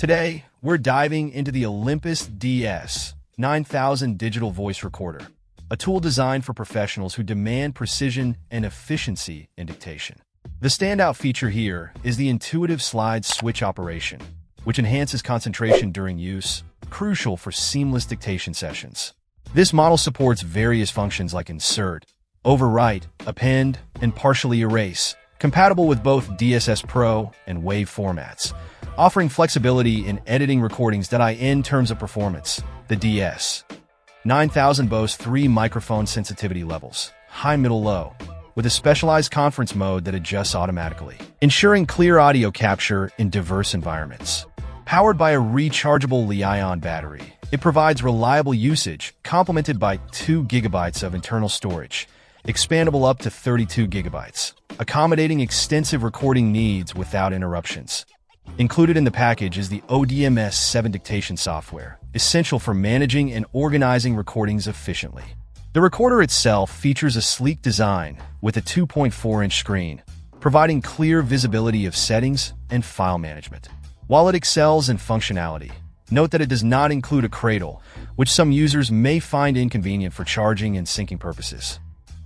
Today, we're diving into the Olympus DS-9000 digital voice recorder, a tool designed for professionals who demand precision and efficiency in dictation. The standout feature here is the intuitive slide switch operation, which enhances concentration during use, crucial for seamless dictation sessions. This model supports various functions like insert, overwrite, append, and partially erase, compatible with both DSS Pro and WAV formats, offering flexibility in editing recordings. In terms of performance, the DS-9000 boasts 3 microphone sensitivity levels, high, middle, low, with a specialized conference mode that adjusts automatically, ensuring clear audio capture in diverse environments. Powered by a rechargeable Li-ion battery, it provides reliable usage, complemented by 2 GB of internal storage, expandable up to 32 GB, accommodating extensive recording needs without interruptions. Included in the package is the ODMS7 dictation software, essential for managing and organizing recordings efficiently. The recorder itself features a sleek design with a 2.4-inch screen, providing clear visibility of settings and file management. While it excels in functionality, note that it does not include a cradle, which some users may find inconvenient for charging and syncing purposes.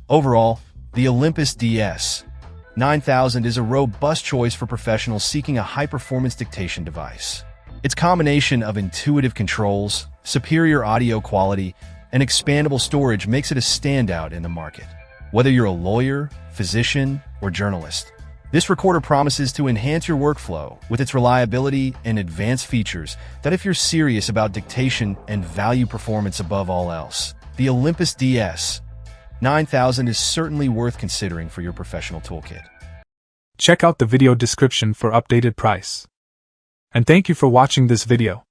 Overall, the Olympus DS-9000 is a robust choice for professionals seeking a high-performance dictation device. Its combination of intuitive controls, superior audio quality, and expandable storage makes it a standout in the market. Whether you're a lawyer, physician, or journalist, this recorder promises to enhance your workflow with its reliability and advanced features that, if you're serious about dictation and value performance above all else, the Olympus DS-9000 is certainly worth considering for your professional toolkit. Check out the video description for updated price. And thank you for watching this video.